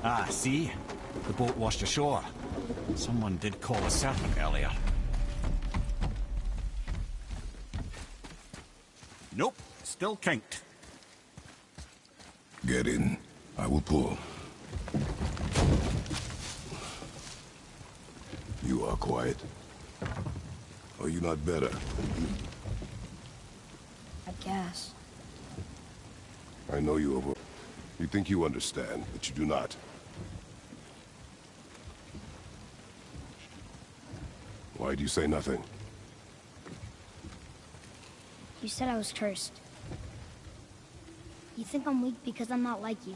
Ah, see? The boat washed ashore. Someone did call a serpent earlier. Nope, still kinked. Get in. I will pull. You are quiet. Are you not better? I guess. I know you over. You think you understand, but you do not. Why do you say nothing? You said I was cursed. You think I'm weak because I'm not like you.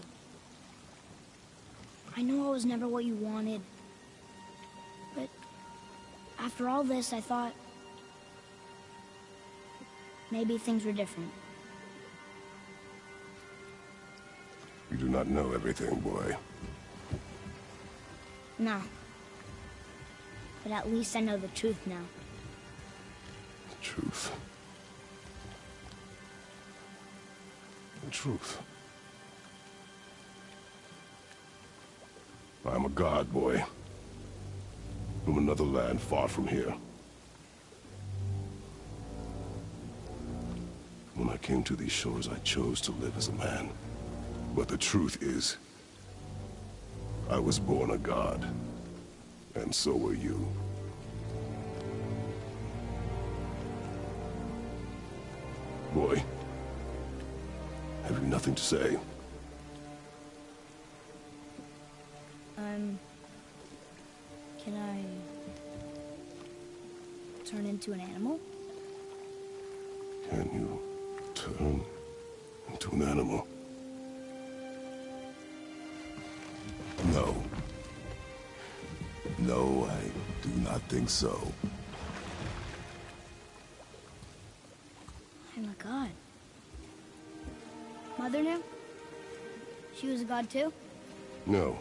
I know I was never what you wanted. But after all this, I thought maybe things were different. You do not know everything, boy. No. But at least I know the truth now. The truth. The truth. I'm a god, boy. From another land far from here. When I came to these shores, I chose to live as a man. But the truth is, I was born a god. And so were you. Boy, have you nothing to say? Can I turn into an animal? Can you turn into an animal? No. No, I do not think so. I'm a god. Mother knew? She was a god too? No.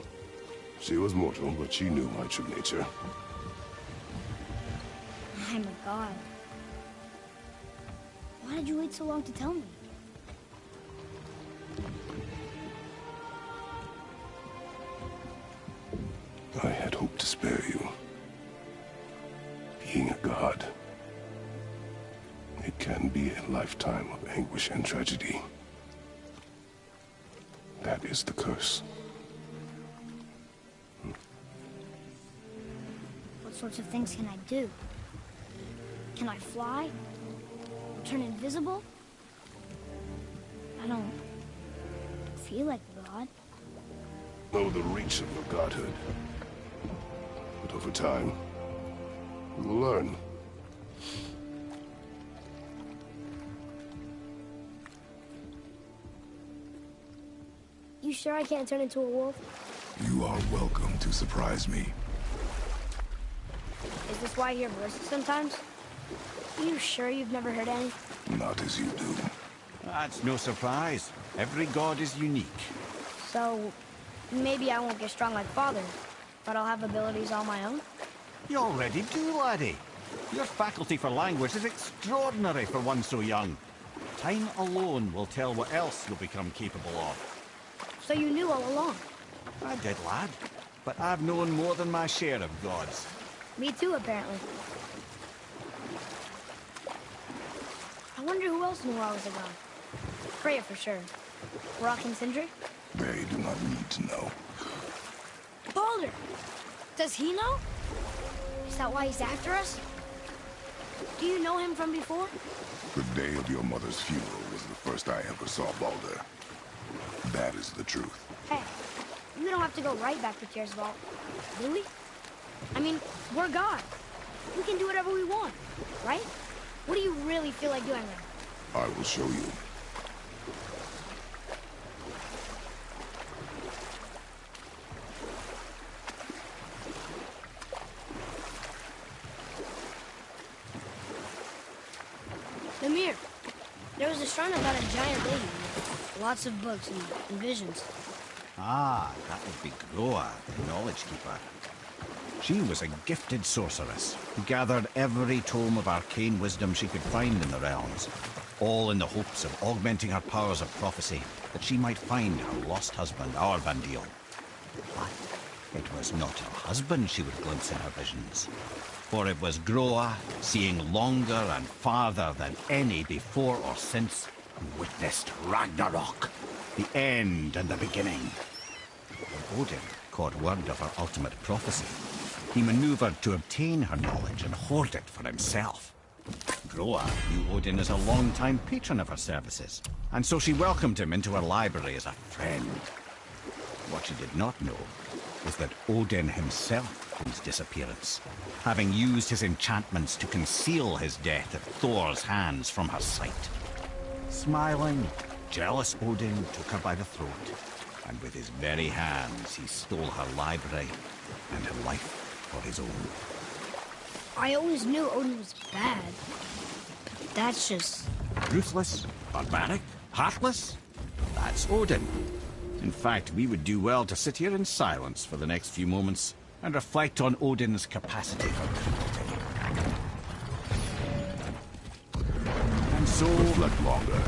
She was mortal, but she knew my true nature. I'm a god. Why did you wait so long to tell me? I had hoped to spare you. Being a god, it can be a lifetime of anguish and tragedy. That is the curse. What sorts of things can I do? Can I fly? Turn invisible? I don't feel like a god. Know the reach of your godhood. But over time, you will learn. You sure I can't turn into a wolf? You are welcome to surprise me. Is this why I hear voices sometimes? Are you sure you've never heard any? Not as you do. That's no surprise. Every god is unique. So, maybe I won't get strong like Father, but I'll have abilities all my own? You already do, laddie. Your faculty for language is extraordinary for one so young. Time alone will tell what else you'll become capable of. So you knew all along? I did, lad. But I've known more than my share of gods. Me too, apparently. I wonder who else knew I was a god. Freya for sure. Rock and Sindri? They do not need to know. Baldur! Does he know? Is that why he's after us? Do you know him from before? The day of your mother's funeral was the first I ever saw Baldur. That is the truth. Hey, we don't have to go right back to Tearsvault, do we? I mean, we're God. We can do whatever we want, right? What do you really feel like doing there? I will show you. Mimir, there was a shrine about a giant lady. Lots of books and visions. Ah, that would be Groa, the Knowledge Keeper. She was a gifted sorceress who gathered every tome of arcane wisdom she could find in the realms, all in the hopes of augmenting her powers of prophecy, that she might find her lost husband, Aurbandil. But it was not her husband she would glimpse in her visions, for it was Groa, seeing longer and farther than any before or since, who witnessed Ragnarok, the end and the beginning. When Odin caught word of her ultimate prophecy, he maneuvered to obtain her knowledge and hoard it for himself. Groa knew Odin as a long-time patron of her services, and so she welcomed him into her library as a friend. What she did not know was that Odin himself his disappearance, having used his enchantments to conceal his death at Thor's hands from her sight. Smiling, jealous Odin took her by the throat, and with his very hands he stole her library and her life for his own. I always knew Odin was bad. That's just... Ruthless, barbaric, heartless? That's Odin. In fact, we would do well to sit here in silence for the next few moments and reflect on Odin's capacity for cruelty. And so... reflect longer.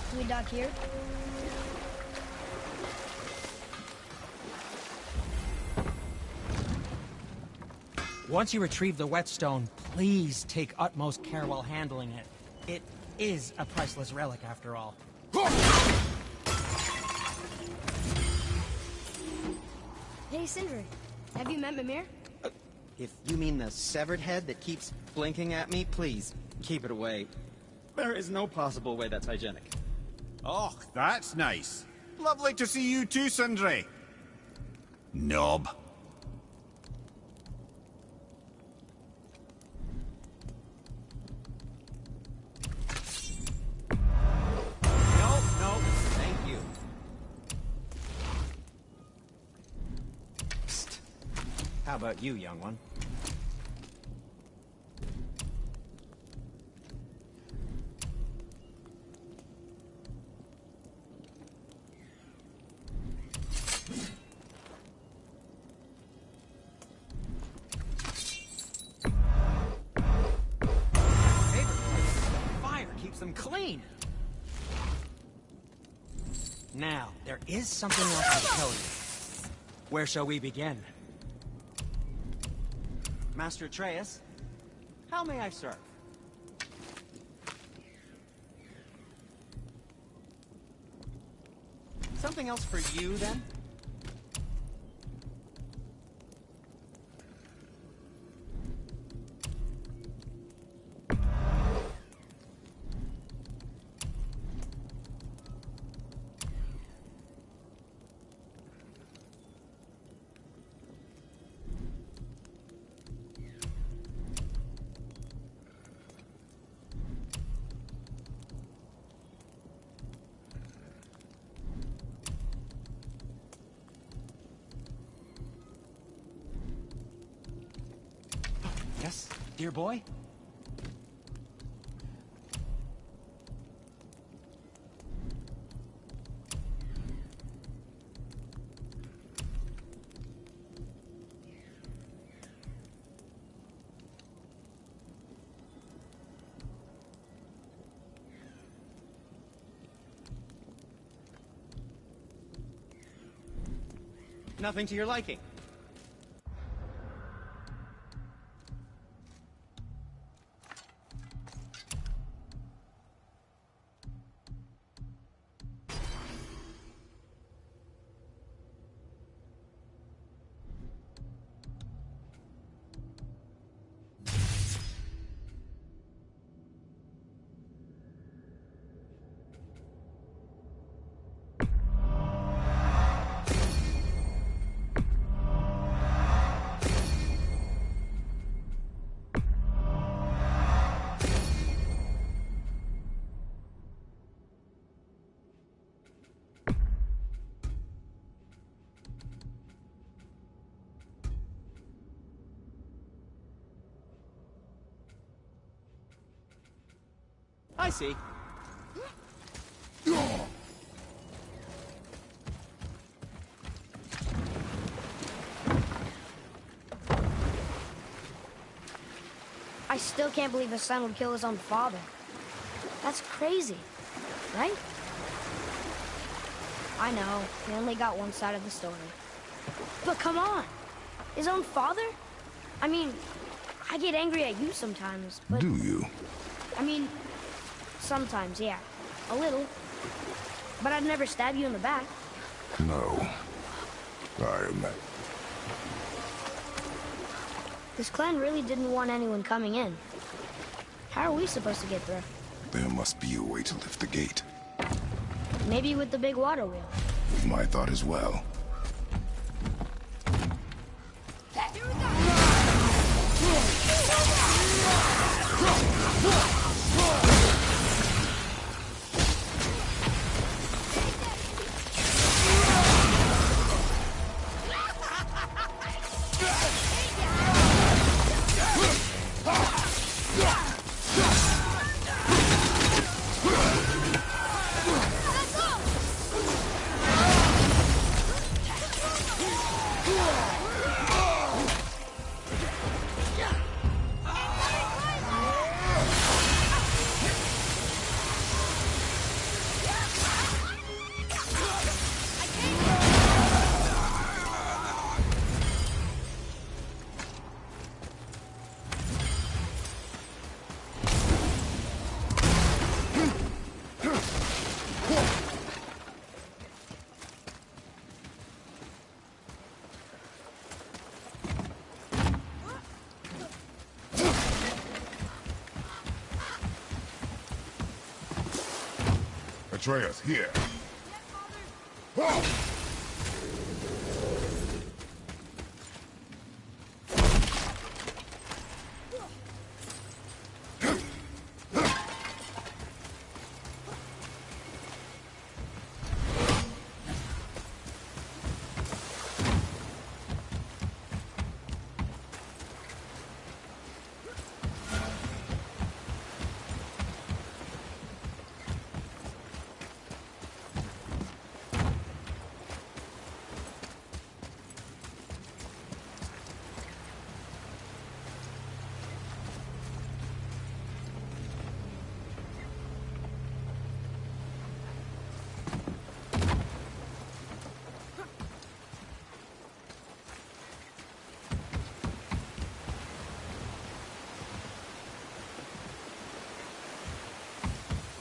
Can we dock here? Once you retrieve the whetstone, please take utmost care while handling it. It is a priceless relic, after all. Hey, Sindri. Have you met Mimir? If you mean the severed head that keeps blinking at me, please, keep it away. There is no possible way that's hygienic. Oh, that's nice. Lovely to see you too, Sindri. Knob. No, thank you. Psst. How about you, young one? Fire keeps them clean. Now, there is something else to tell you. Where shall we begin? Master Atreus, how may I serve? Something else for you, then? Yes, dear boy? Nothing to your liking. I see. I still can't believe his son would kill his own father. That's crazy, right? I know, we only got one side of the story. But come on! His own father? I mean, I get angry at you sometimes, but... Do you? I mean, sometimes, yeah. A little. But I'd never stab you in the back. No. I am not. This clan really didn't want anyone coming in. How are we supposed to get through? There must be a way to lift the gate. Maybe with the big water wheel. My thought as well. Atreus, here.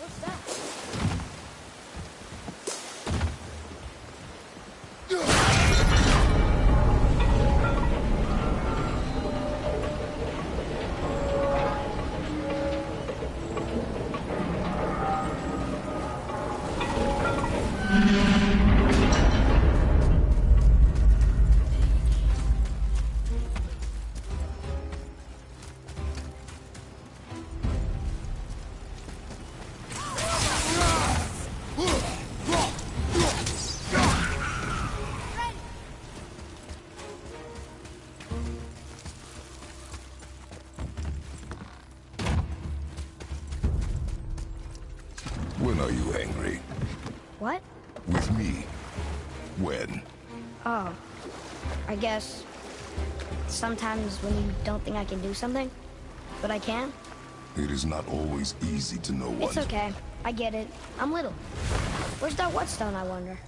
What's that? When are you angry? What? With me? When? Oh, I guess sometimes when you don't think I can do something, but I can. It is not always easy to know what... It's okay. I get it. I'm little. Where's that whetstone, I wonder?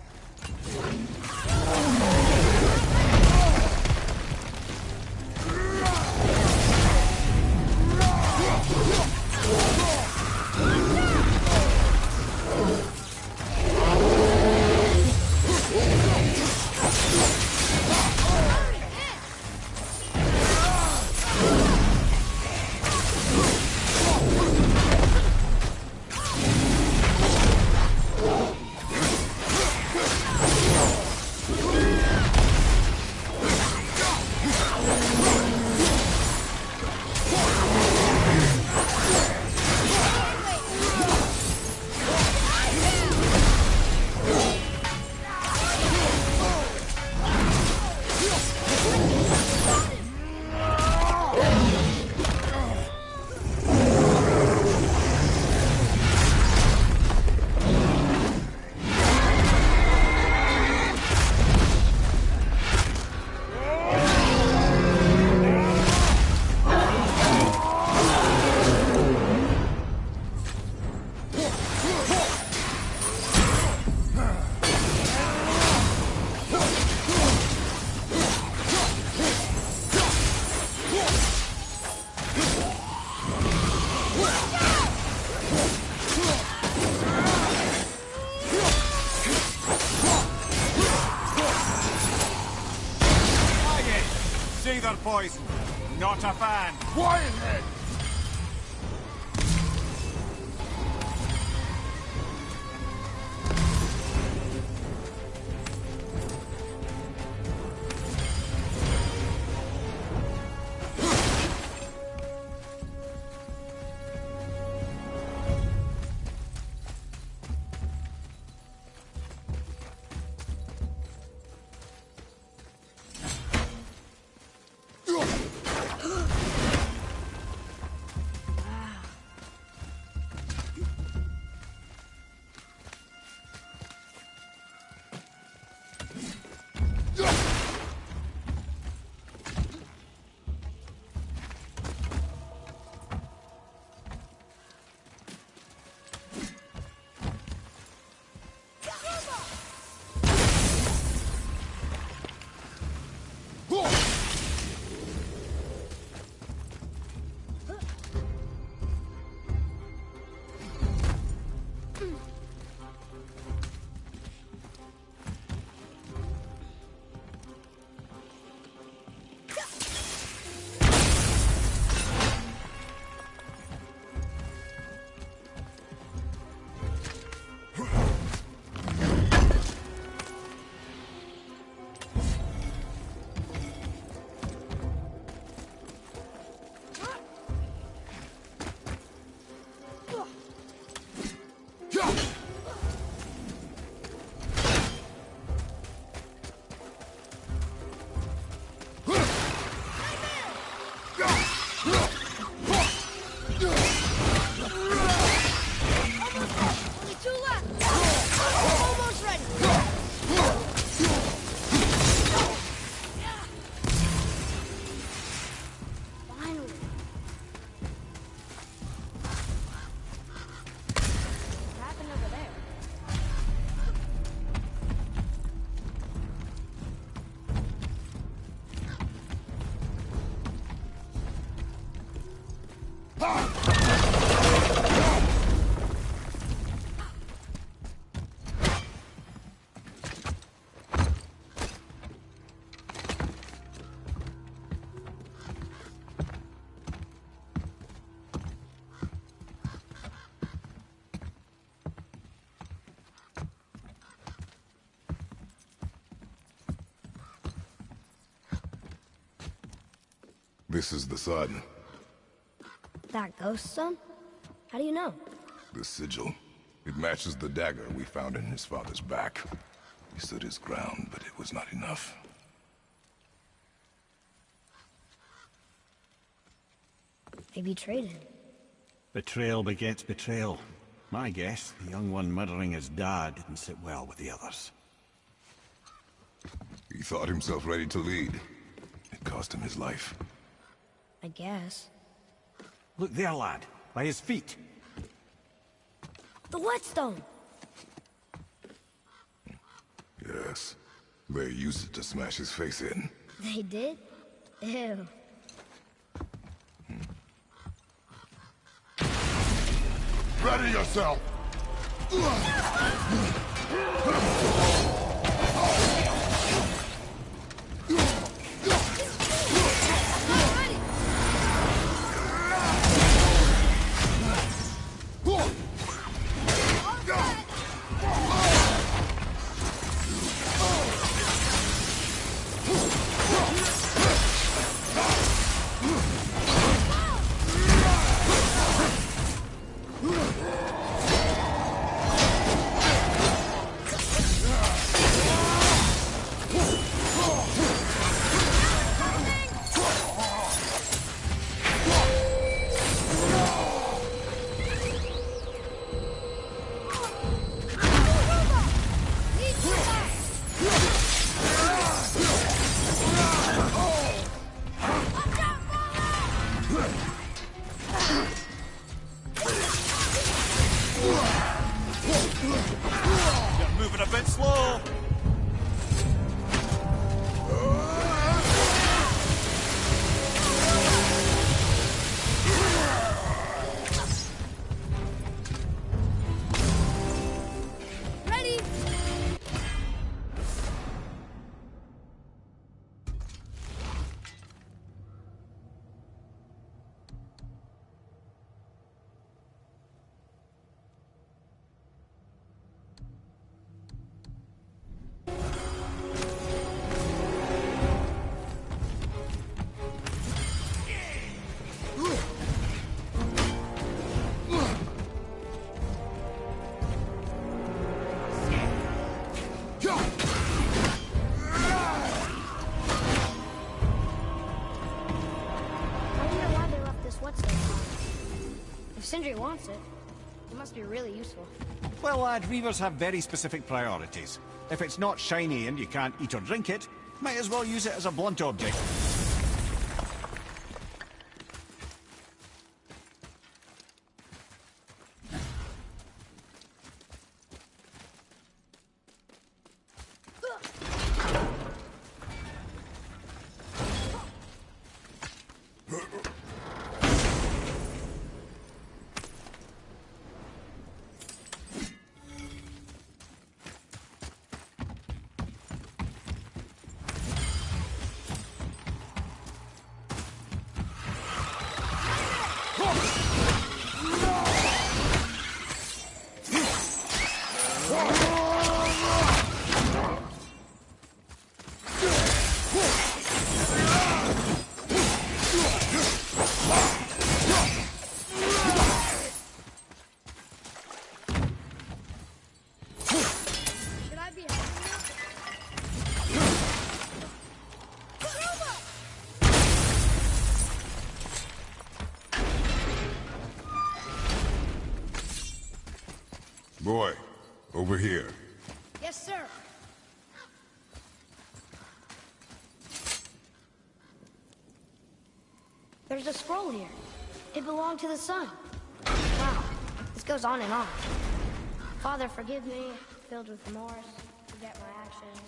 Neither poison. Not a fan. Quiet head! This is the sun. That ghost son? How do you know? The sigil. It matches the dagger we found in his father's back. He stood his ground, but it was not enough. They betrayed him. Betrayal begets betrayal. My guess, the young one murdering his dad didn't sit well with the others. He thought himself ready to lead. It cost him his life. I guess. Look there, lad. By his feet. The whetstone! Yes. They used it to smash his face in. They did? Ew. Ready yourself! You're moving a bit slow. Ready? he wants it. It must be really useful. Well, lad, reavers have very specific priorities. If it's not shiny and you can't eat or drink it, might as well use it as a blunt object. Should I be helping you? Boy, over here. Yes, sir. There's a scroll here. It belonged to the sun. Wow, this goes on and on. Father, forgive me, filled with remorse, forget my actions.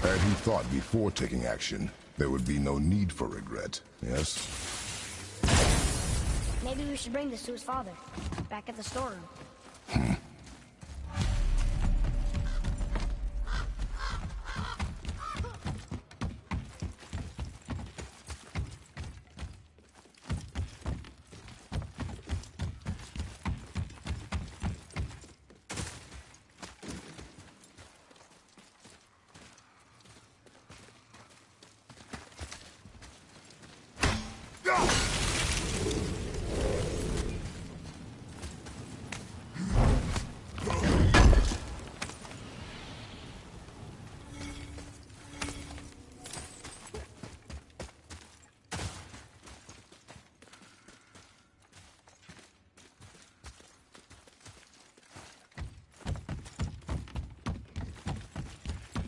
Had he thought before taking action, there would be no need for regret, yes? Maybe we should bring this to his father, back at the storeroom.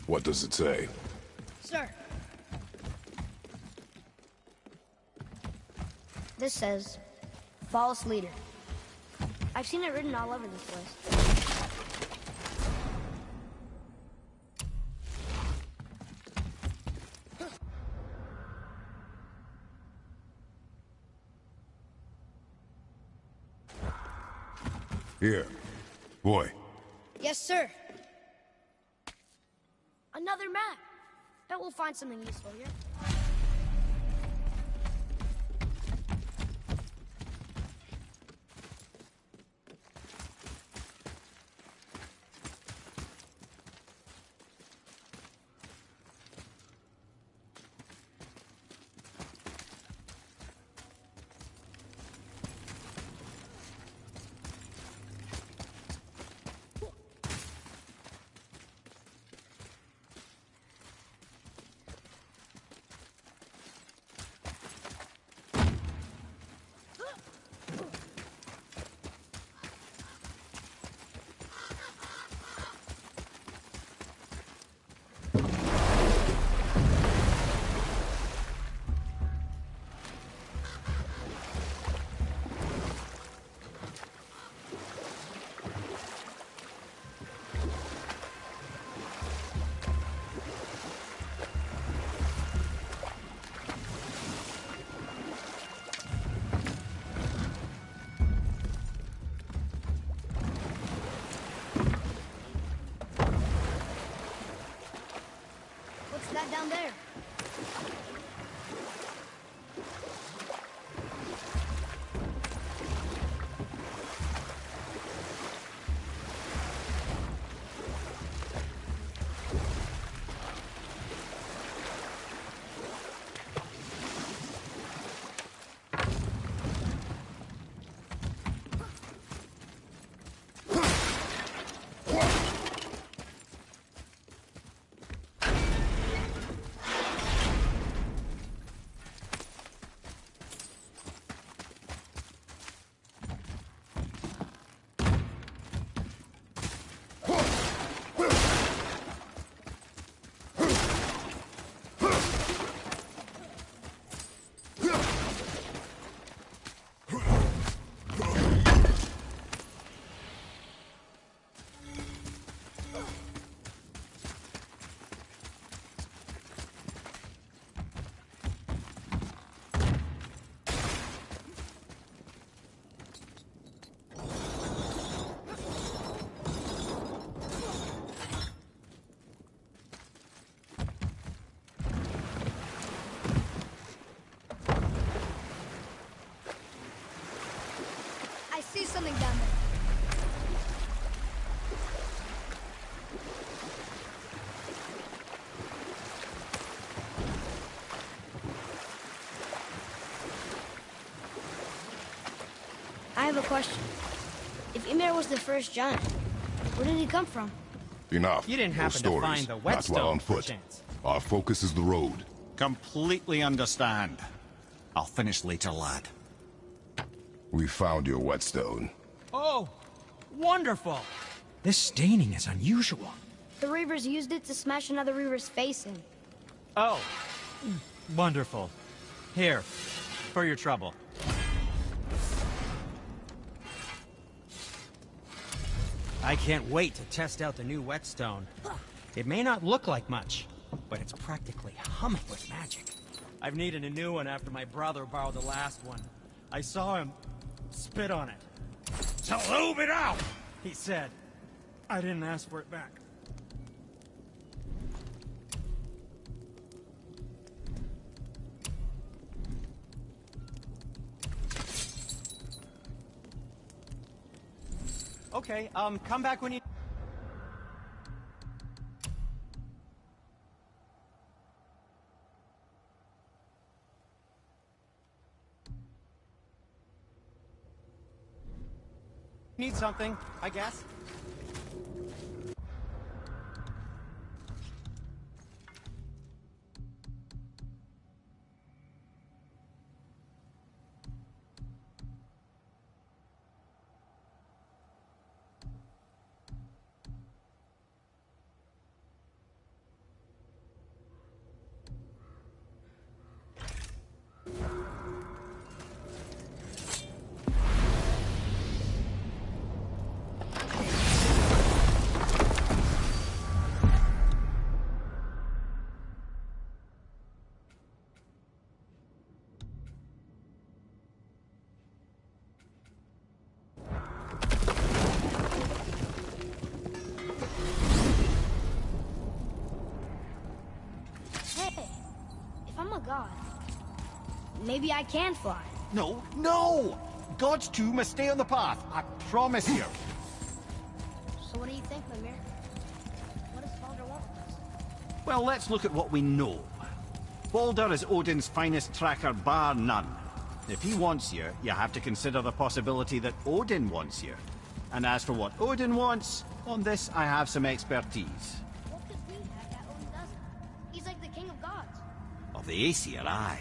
What does it say? Sir. This says, false leader. I've seen it written all over this place. Here. Boy. Yes, sir. Another map. Bet we'll find something useful here. That down there. something down there. I have a question. If Ymir was the first giant, where did he come from? Enough. You didn't No happen to stories. find the Not whetstone, while on foot. perchance. Our focus is the road. Completely understand. I'll finish later, lad. We found your whetstone. Oh, wonderful! This staining is unusual. The Reavers used it to smash another Reaver's face in. Oh, wonderful. Here, for your trouble. I can't wait to test out the new whetstone. It may not look like much, but it's practically humming with magic. I've needed a new one after my brother borrowed the last one. I saw him spit on it. "Salute it out!" he said. I didn't ask for it back. Okay, come back when you... Need something, I guess. Hey, if I'm a god, maybe I can fly. No, no! Gods too must stay on the path. I promise you. So what do you think, Mimir? What does Baldur want with us? Well, let's look at what we know. Baldur is Odin's finest tracker, bar none. If he wants you, you have to consider the possibility that Odin wants you. And as for what Odin wants, on this I have some expertise. What could we have that Odin doesn't? He's like the king of gods. Of the Aesir, aye.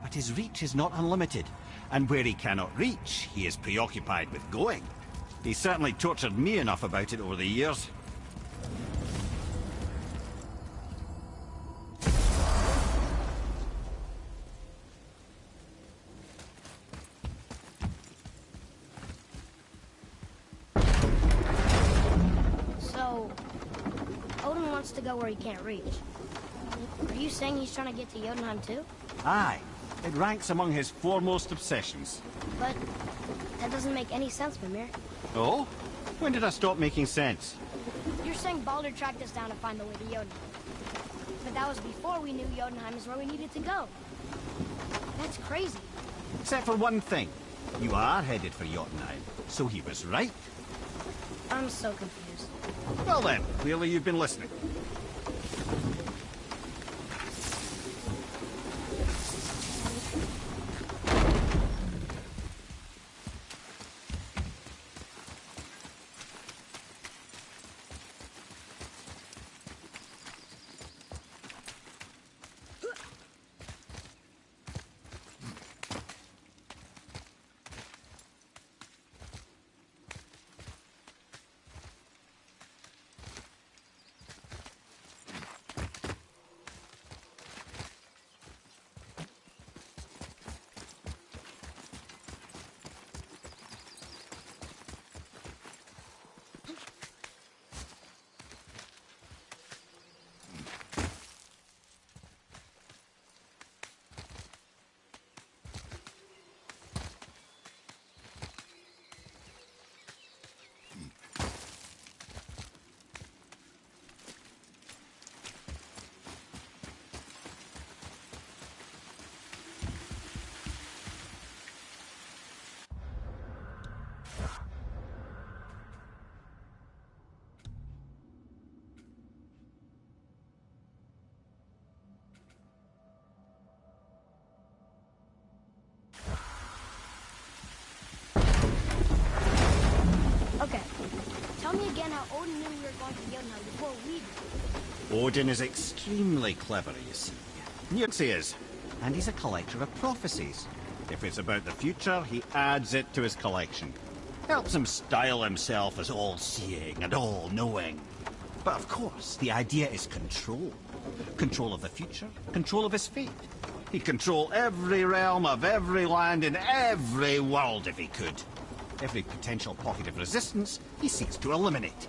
But his reach is not unlimited. And where he cannot reach, he is preoccupied with going. He's certainly tortured me enough about it over the years. So, Odin wants to go where he can't reach. Are you saying he's trying to get to Jotunheim too? Aye. It ranks among his foremost obsessions. But that doesn't make any sense, Mimir. Oh? When did I stop making sense? You're saying Baldur tracked us down to find the way to Jotunheim. But that was before we knew Jotunheim is where we needed to go. That's crazy. Except for one thing. You are headed for Jotunheim, so he was right. I'm so confused. Well then, clearly you've been listening. again how Odin knew we were going to Jotunheim before we did. Odin is extremely clever, you see. Yes, he is. And he's a collector of prophecies. If it's about the future, he adds it to his collection. Helps him style himself as all-seeing and all-knowing. But of course, the idea is control. Control of the future, control of his fate. He'd control every realm of every land in every world if he could. Every potential pocket of resistance, he seeks to eliminate.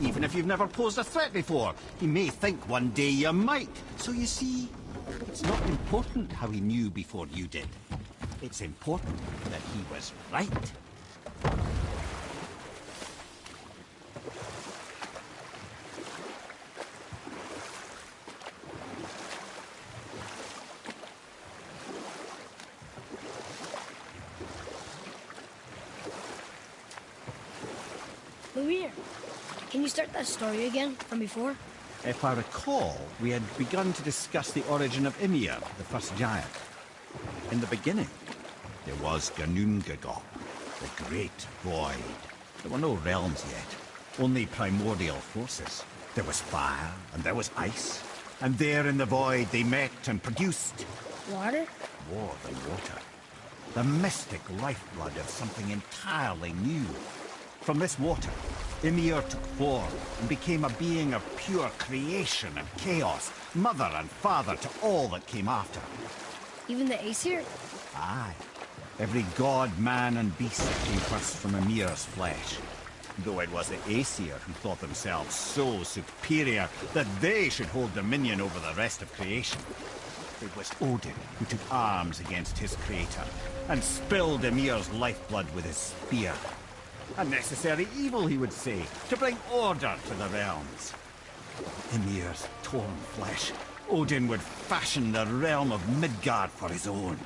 Even if you've never posed a threat before, he may think one day you might. So you see, it's not important how he knew before you did. It's important that he was right. Lumir, can you start that story again from before? If I recall, we had begun to discuss the origin of Ymir, the first giant. In the beginning, there was Ginnungagap, the Great Void. There were no realms yet, only primordial forces. There was fire, and there was ice. And there in the void they met and produced... Water? More than water. The mystic lifeblood of something entirely new. From this water, Ymir took form and became a being of pure creation and chaos, mother and father to all that came after. Even the Aesir? Aye. Every god, man and beast came first from Ymir's flesh. Though it was the Aesir who thought themselves so superior that they should hold dominion over the rest of creation. It was Odin who took arms against his creator and spilled Ymir's lifeblood with his spear. A necessary evil, he would say, to bring order to the realms. Ymir's torn flesh, Odin would fashion the realm of Midgard for his own.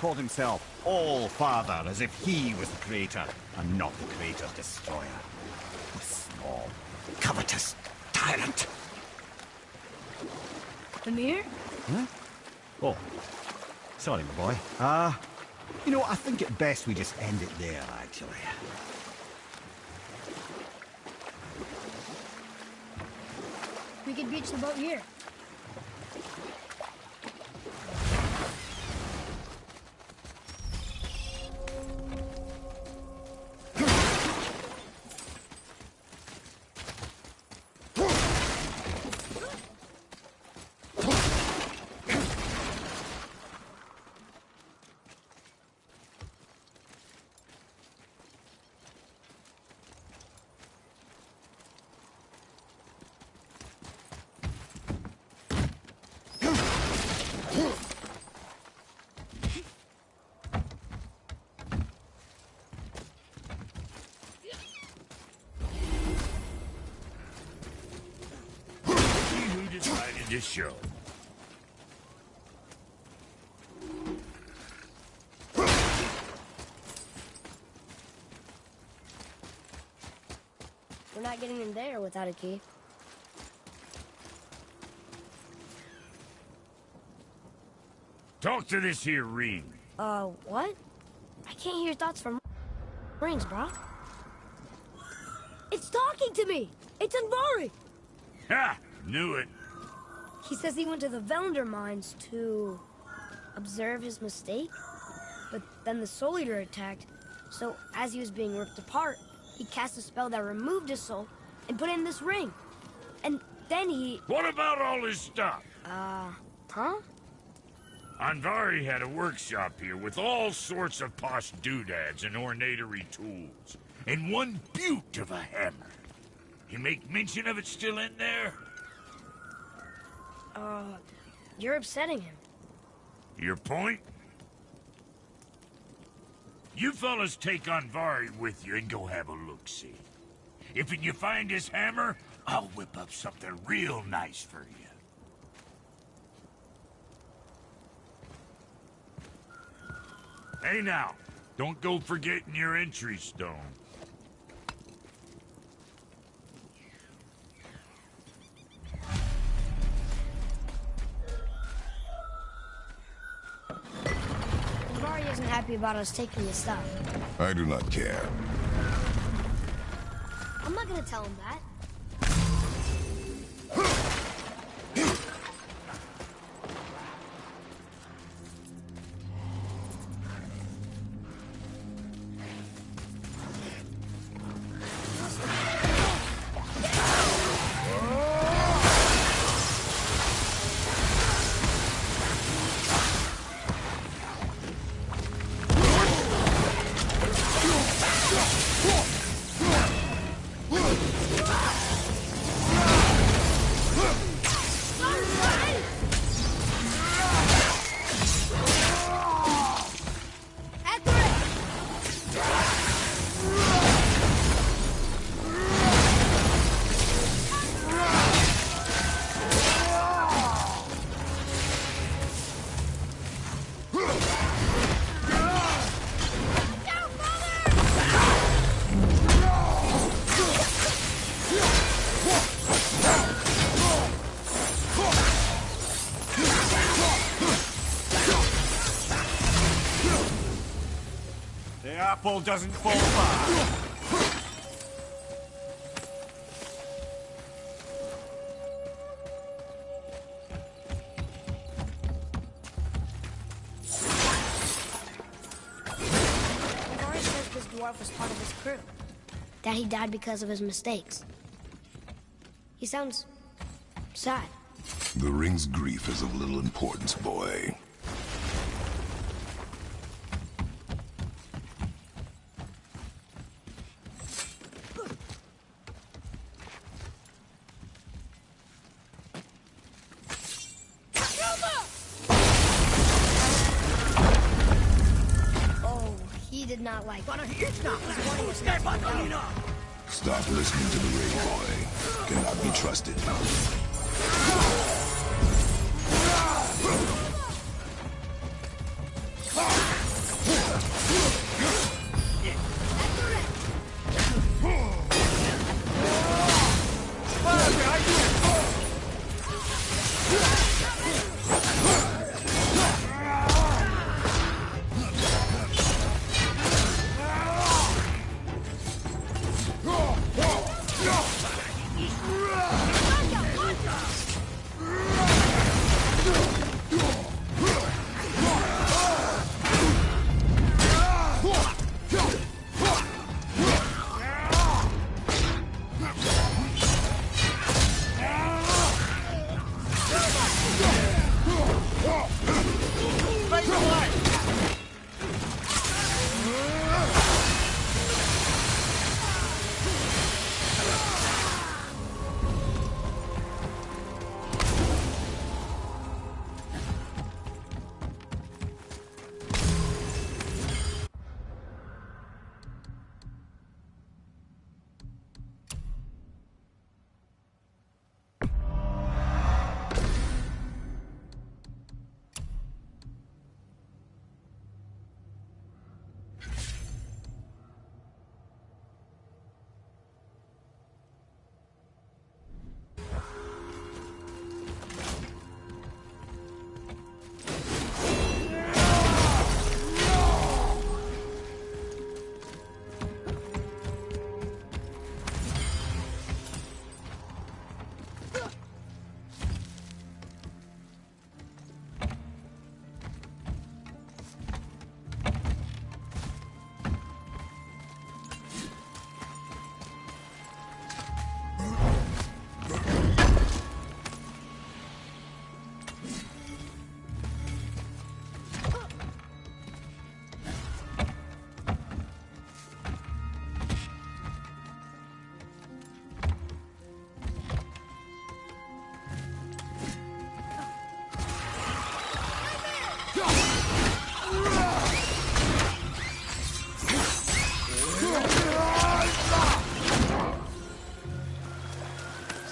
Called himself All-Father, as if he was the creator, and not the creator's destroyer. A small, covetous tyrant. Ymir? Huh? Oh, sorry, my boy. You know, I think it best we just end it there, actually. We could beach the boat here. This show. We're not getting in there without a key. Talk to this here ring. What? I can't hear thoughts from rings, bro. It's talking to me! It's Andvari! Ha! Knew it. He says he went to the Velnder mines to observe his mistake, but then the Soul Eater attacked, so as he was being ripped apart, he cast a spell that removed his soul and put it in this ring. And then he... What about all his stuff? Huh? Andvari had a workshop here with all sorts of posh doodads and ornatory tools, and one beaut of a hammer. You make mention of it still in there? You're upsetting him. Your point? You fellas take Andvari with you and go have a look-see. If you find his hammer, I'll whip up something real nice for you. Hey now, don't go forgetting your entry stone. Andvari isn't happy about us taking his stuff. I do not care. I'm not gonna tell him that. The apple doesn't fall far. Nori says this dwarf was part of his crew. That he died because of his mistakes. He sounds sad. The ring's grief is of little importance, boy. Oh, he did not like it. Stop listening to the ring, boy. Cannot be trusted.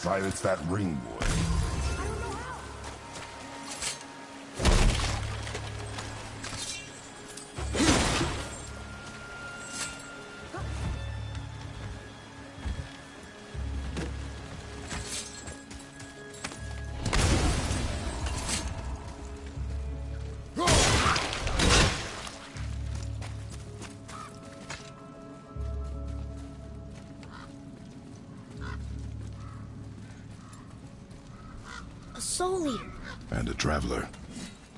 Silence that ring, boy. A soul eater. And a traveler.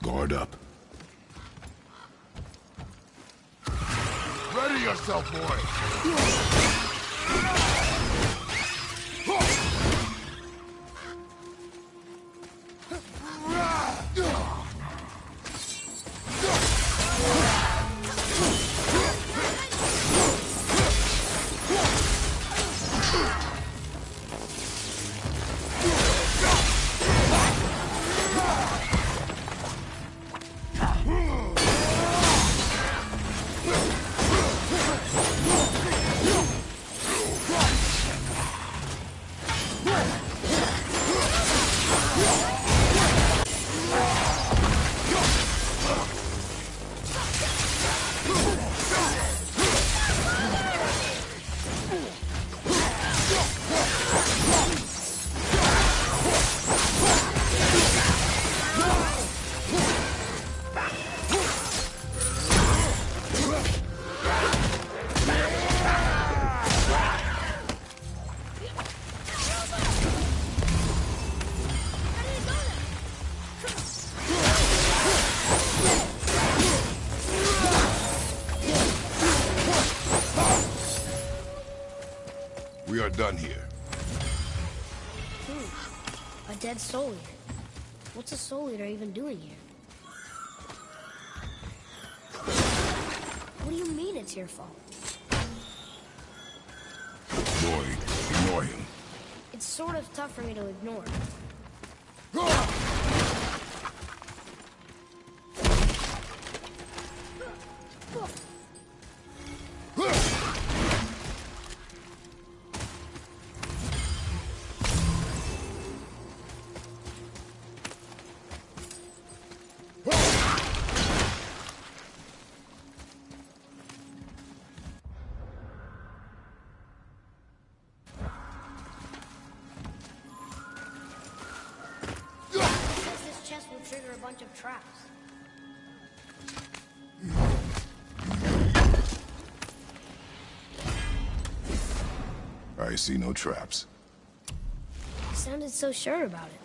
Guard up. Ready yourself, boy! We are done here. A dead soul eater. What's a soul eater even doing here? What do you mean it's your fault? Boy, ignore him. It's sort of tough for me to ignore. This chest will trigger a bunch of traps. I see no traps. You sounded so sure about it.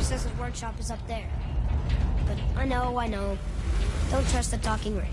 says his workshop is up there. But I know. Don't trust the talking ring.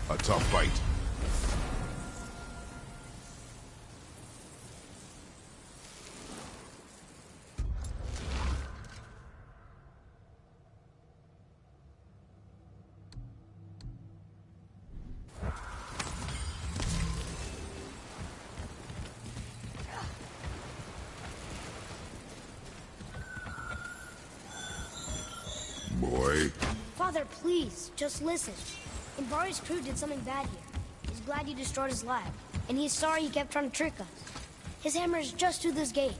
A tough fight. Boy. Father, please, just listen. Inbari's crew did something bad here. He's glad you destroyed his lab, and he's sorry he kept trying to trick us. His hammer is just through this gate.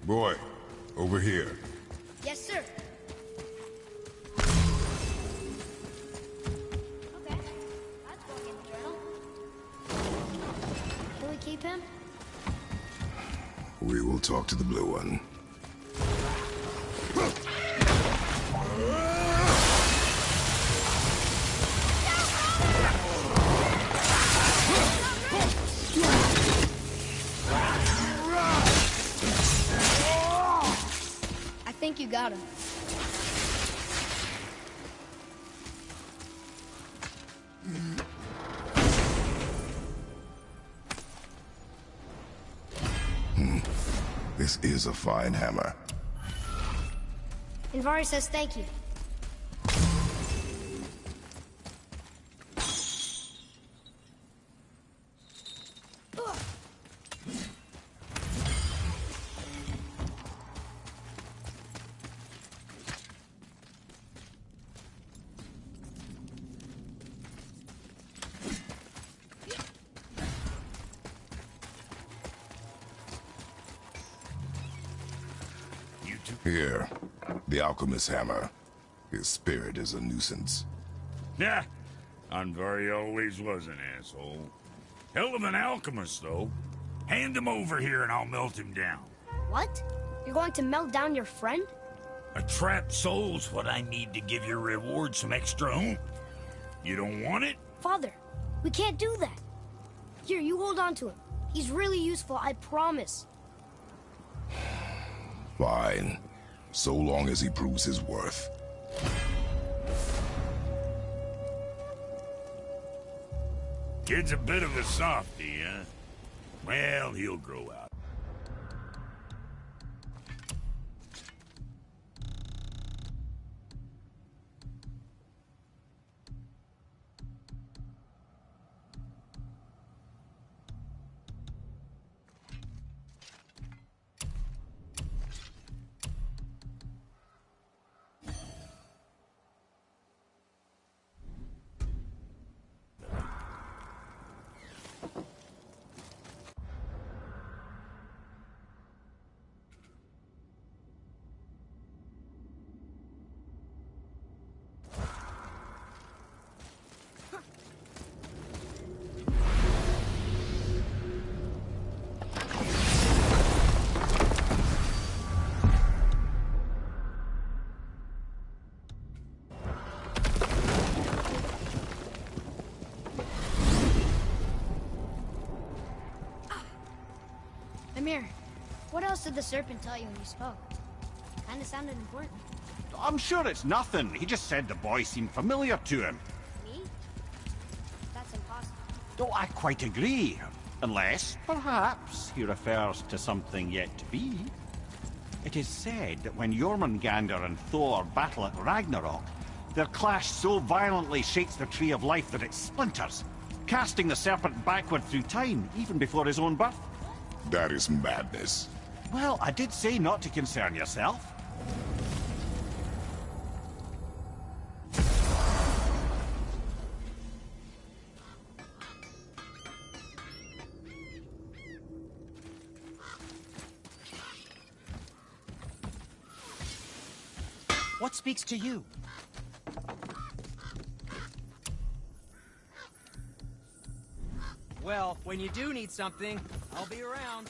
Boy, over here. Yes, sir. Okay, that's going in the journal. Can we keep him? We will talk to the blue one. I think you got him. This is a fine hammer. Invari says thank you. Here, the alchemist's hammer. His spirit is a nuisance. Yeah, Andvari always was an asshole. Hell of an alchemist, though. Hand him over here and I'll melt him down. What? You're going to melt down your friend? A trapped soul's what I need to give your reward some extra oomph. You don't want it? Father, we can't do that. Here, you hold on to him. He's really useful, I promise. Fine. So long as he proves his worth. Kid's a bit of a softie, huh? Well, he'll grow out. Mimir, what else did the serpent tell you when you spoke? Kinda sounded important. I'm sure it's nothing. He just said the boy seemed familiar to him. Me? That's impossible. Oh, I quite agree. Unless, perhaps, he refers to something yet to be. It is said that when Jormungandr and Thor battle at Ragnarok, their clash so violently shakes the Tree of Life that it splinters, casting the serpent backward through time, even before his own birth. That is madness. Well, I did say not to concern yourself. What speaks to you? Well, when you do need something, I'll be around.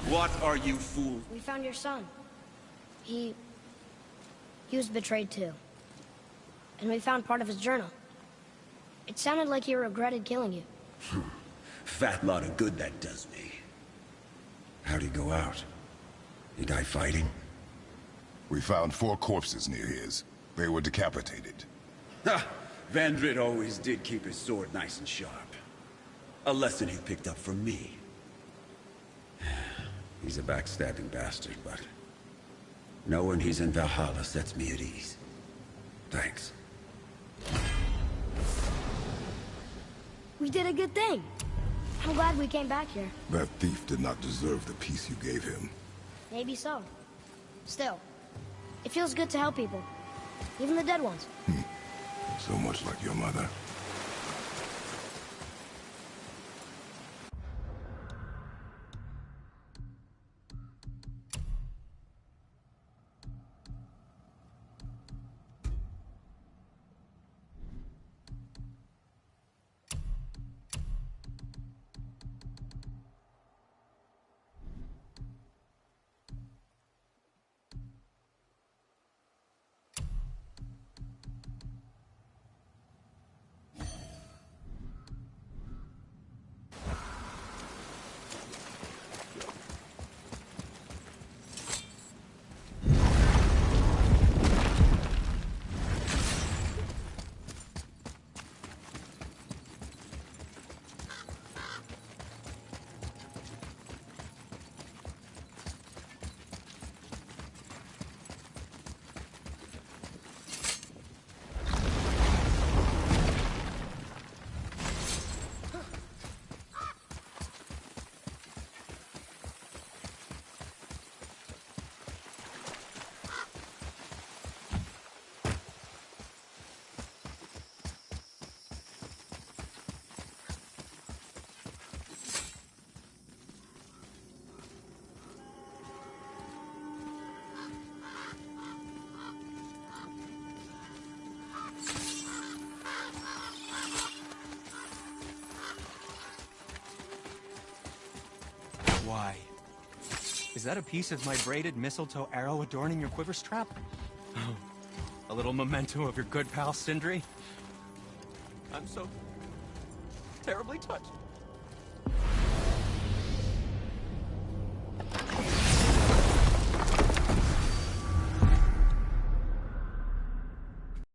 What are you, fool? We found your son. He was betrayed too. And we found part of his journal. It sounded like he regretted killing you. Fat lot of good that does me. How'd he go out? He die fighting? We found 4 corpses near his. They were decapitated. Ha! Vandrid always did keep his sword nice and sharp. A lesson he picked up from me. He's a backstabbing bastard, but knowing he's in Valhalla sets me at ease. Thanks. We did a good thing. I'm glad we came back here. That thief did not deserve the peace you gave him. Maybe so. Still, it feels good to help people. Even the dead ones. So much like your mother. Is that a piece of my braided mistletoe arrow adorning your quiver strap? Oh, a little memento of your good pal, Sindri? I'm so terribly touched.